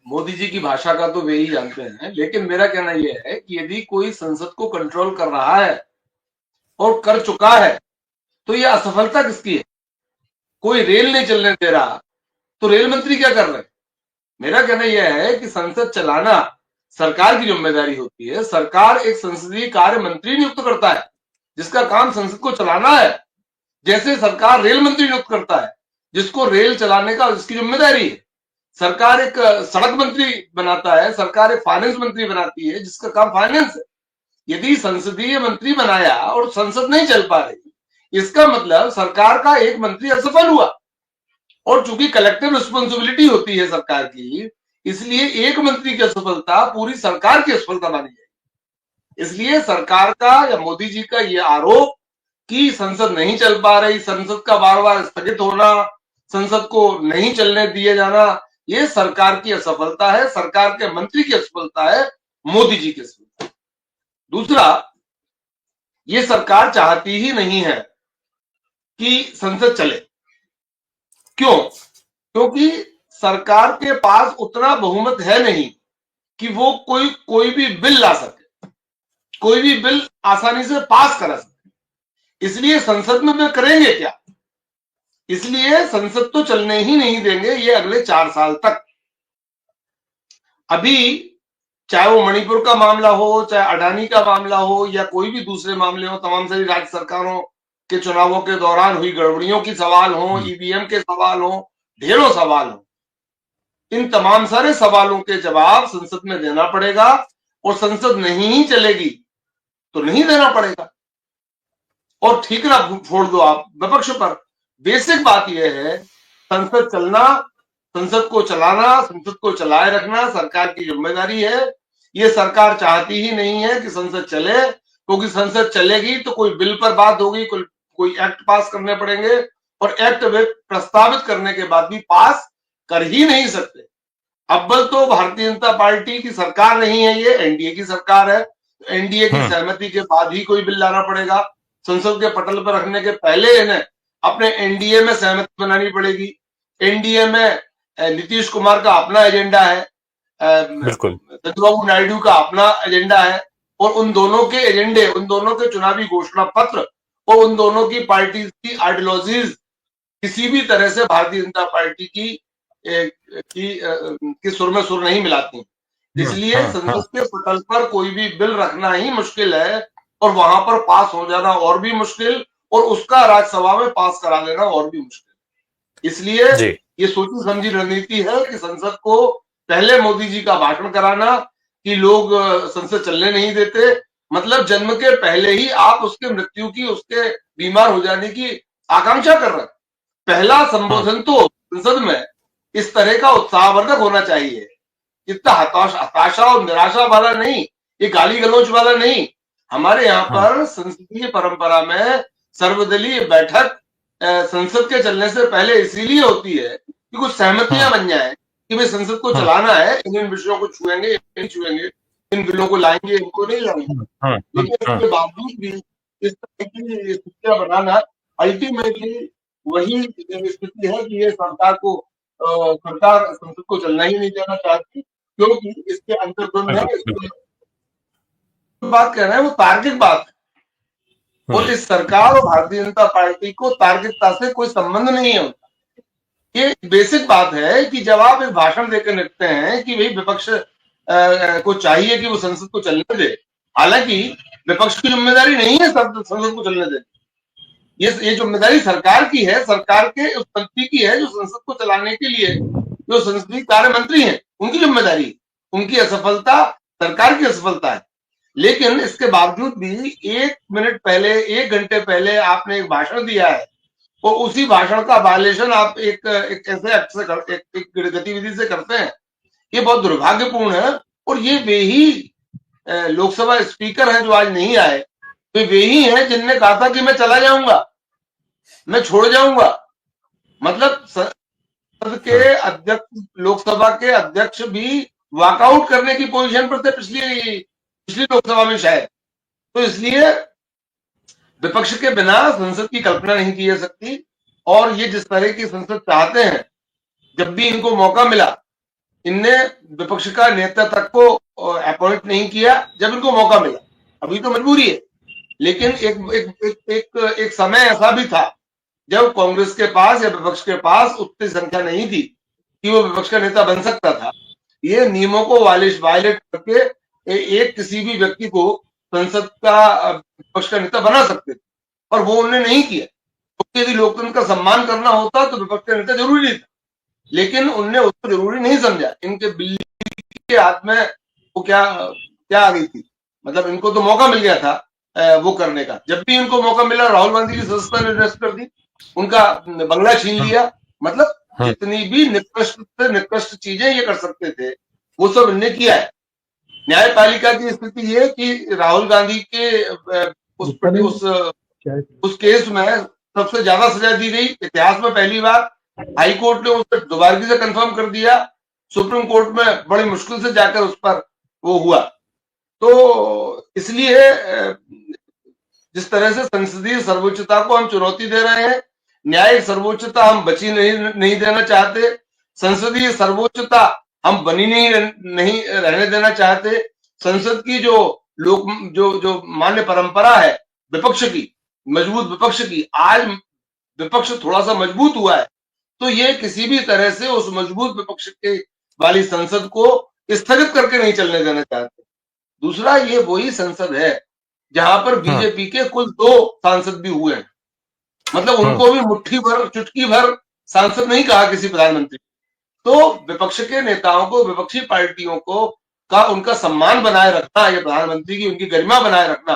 मोदी जी की भाषा का तो वे ही जानते हैं, लेकिन मेरा कहना यह है कि यदि कोई संसद को कंट्रोल कर रहा है और कर चुका है तो यह असफलता किसकी है? कोई रेल नहीं चलने दे रहा तो रेल मंत्री क्या कर रहे हैं? मेरा कहना यह है कि संसद चलाना सरकार की जिम्मेदारी होती है। सरकार एक संसदीय कार्य मंत्री नियुक्त करता है जिसका काम संसद को चलाना है, जैसे सरकार रेल मंत्री नियुक्त करता है जिसको रेल चलाने का उसकी जिम्मेदारी है। सरकार एक सड़क मंत्री बनाता है, सरकार एक फाइनेंस मंत्री बनाती है जिसका काम फाइनेंस है। यदि संसदीय मंत्री बनाया और संसद नहीं चल पा रही, इसका मतलब सरकार का एक मंत्री असफल हुआ। और चूंकि कलेक्टिव रिस्पॉन्सिबिलिटी होती है सरकार की, इसलिए एक मंत्री की असफलता पूरी सरकार की असफलता मानी जाएगी। इसलिए सरकार का या मोदी जी का यह आरोप कि संसद नहीं चल पा रही, संसद का बार बार स्थगित होना, संसद को नहीं चलने दिए जाना, ये सरकार की असफलता है, सरकार के मंत्री की असफलता है, मोदी जी की असफलता। दूसरा, ये सरकार चाहती ही नहीं है कि संसद चले। क्यों? क्योंकि सरकार के पास उतना बहुमत है नहीं कि वो कोई भी बिल ला सके, कोई भी बिल आसानी से पास करा सके। इसलिए संसद में वे करेंगे क्या? इसलिए संसद तो चलने ही नहीं देंगे ये अगले 4 साल तक। अभी चाहे वो मणिपुर का मामला हो, चाहे अडानी का मामला हो, या कोई भी दूसरे मामले हो, तमाम सारी राज्य सरकारों के चुनावों के दौरान हुई गड़बड़ियों की सवाल हो, ईवीएम के सवाल हो, ढेरों सवाल हो, इन तमाम सारे सवालों के जवाब संसद में देना पड़ेगा। और संसद नहीं चलेगी तो नहीं देना पड़ेगा और ठीकरा फोड़ दो आप विपक्ष पर। बेसिक बात यह है, संसद चलना, संसद को चलाना, संसद को चलाए रखना सरकार की जिम्मेदारी है। ये सरकार चाहती ही नहीं है कि संसद चले, क्योंकि संसद चलेगी तो कोई बिल पर बात होगी, कोई एक्ट पास करने पड़ेंगे, और एक्ट वे प्रस्तावित करने के बाद भी पास कर ही नहीं सकते। अव्वल तो भारतीय जनता पार्टी की सरकार नहीं है, ये एनडीए की सरकार है। एनडीए की सहमति के बाद ही कोई बिल लाना पड़ेगा। संसद के पटल पर रखने के पहले इन्हें अपने एनडीए में सहमति बनानी पड़ेगी। एनडीए में नीतीश कुमार का अपना एजेंडा है, चंद्रबाबू नायडू का अपना एजेंडा है, और उन दोनों के एजेंडे, उन दोनों के चुनावी घोषणा पत्र और उन दोनों की पार्टी की आइडियोलॉजीज किसी भी तरह से भारतीय जनता पार्टी की सुर में सुर नहीं मिलाती। इसलिए संसद के पटल पर कोई भी बिल रखना ही मुश्किल है, और वहां पर पास हो जाना और भी मुश्किल, और उसका राज्यसभा में पास करा लेना और भी मुश्किल। इसलिए ये सोची समझी रणनीति है कि संसद को पहले मोदी जी का भाषण कराना कि लोग संसद चलने नहीं देते, मतलब जन्म के पहले ही आप उसके मृत्यु की, उसके बीमार हो जाने की आकांक्षा कर रहे हैं। पहला संबोधन तो संसद में इस तरह का उत्साहवर्धक होना चाहिए, इतना हताशा और निराशा वाला नहीं, ये गाली गलौज वाला नहीं। हमारे यहाँ पर संसदीय परंपरा में सर्वदलीय बैठक संसद के चलने से पहले इसीलिए होती है कि कुछ सहमतियां बन जाए कि भाई संसद को चलाना है, इन विषयों को छुएंगे, नहीं छुएंगे, इन बिलों को लाएंगे, इनको नहीं लाएंगे। लेकिन इसके बावजूद भी इस तरह की स्थितियां बनाना अल्टीमेटली वही स्थिति है कि ये सरकार संसद को चलना ही नहीं देना चाहती, क्योंकि इसके अंतर्द्वंद है। बात कह रहे हैं वो तार्किक बात है, और इस सरकार और भारतीय जनता पार्टी को तार्किकता से कोई संबंध नहीं है उनका। ये बेसिक बात है कि जब आप एक भाषण देकर निकलते हैं कि भाई विपक्ष को चाहिए कि वो संसद को चलने दे, हालांकि विपक्ष की जिम्मेदारी नहीं है संसद को चलने देने, ये जिम्मेदारी सरकार की है, सरकार के उस मंत्री की है जो संसद को चलाने के लिए, जो संसदीय कार्य मंत्री हैं, उनकी जिम्मेदारी, उनकी असफलता सरकार की असफलता है। लेकिन इसके बावजूद भी 1 मिनट पहले, 1 घंटे पहले आपने एक भाषण दिया है, और उसी भाषण का वायलेशन आप एक ऐसे एक्ट से एक गतिविधि से करते हैं, ये बहुत दुर्भाग्यपूर्ण है। और ये वे ही लोकसभा स्पीकर हैं जो आज नहीं आए, तो वे ही हैं जिनने कहा था कि मैं चला जाऊंगा, मैं छोड़ जाऊंगा। मतलब संसद के अध्यक्ष, लोकसभा के अध्यक्ष भी वॉकआउट करने की पोजीशन पर थे पिछली लोकसभा में शायद। तो इसलिए विपक्ष के बिना संसद की कल्पना नहीं की जा सकती। और ये जिस तरह की संसद चाहते हैं, जब भी इनको मौका मिला इनने विपक्ष का नेता तक को अपॉइंट नहीं किया जब इनको मौका मिला। अभी तो मजबूरी है, लेकिन एक समय ऐसा भी था जब कांग्रेस के पास या विपक्ष के पास उतनी संख्या नहीं थी कि वो विपक्ष का नेता बन सकता था। ये नियमों को वायलेट करके एक किसी भी व्यक्ति को संसद का विपक्ष का नेता बना सकते थे, और वो उन्होंने नहीं किया। तो यदि लोकतंत्र का सम्मान करना होता तो विपक्ष का नेता जरूरी नहीं था, लेकिन उनने उसको जरूरी नहीं समझा। इनके बिल्ली के हाथ में वो क्या क्या आ गई थी, मतलब इनको तो मौका मिल गया था वो करने का। जब भी इनको मौका मिला राहुल गांधी की सदस्यता ने अरेस्ट कर दी, उनका बंगला छीन लिया। मतलब जितनी भी निकृष्ट से निकृष्ट चीजें ये कर सकते थे वो सब इनने किया है। न्यायपालिका की स्थिति ये कि राहुल गांधी के उस केस में सबसे ज्यादा सजा दी गई इतिहास में पहली बार। हाई कोर्ट ने उसे दोबारा से कंफर्म कर दिया, सुप्रीम कोर्ट में बड़ी मुश्किल से जाकर उस पर वो हुआ। तो इसलिए जिस तरह से संसदीय सर्वोच्चता को हम चुनौती दे रहे हैं, न्यायिक सर्वोच्चता हम बची नहीं देना चाहते, संसदीय सर्वोच्चता हम बनी नहीं रहने देना चाहते। संसद की जो मान्य परंपरा है विपक्ष की, मजबूत विपक्ष की, आज विपक्ष थोड़ा सा मजबूत हुआ है, तो ये किसी भी तरह से उस मजबूत विपक्ष के वाली संसद को स्थगित करके नहीं चलने देना चाहते। दूसरा, ये वही संसद है जहां पर बीजेपी के कुल 2 सांसद भी हुए हैं। मतलब उनको भी मुट्ठी भर, चुटकी भर सांसद नहीं कहा किसी प्रधानमंत्री। तो विपक्ष के नेताओं को, विपक्षी पार्टियों को का उनका सम्मान बनाए रखना, या प्रधानमंत्री की उनकी गरिमा बनाए रखना,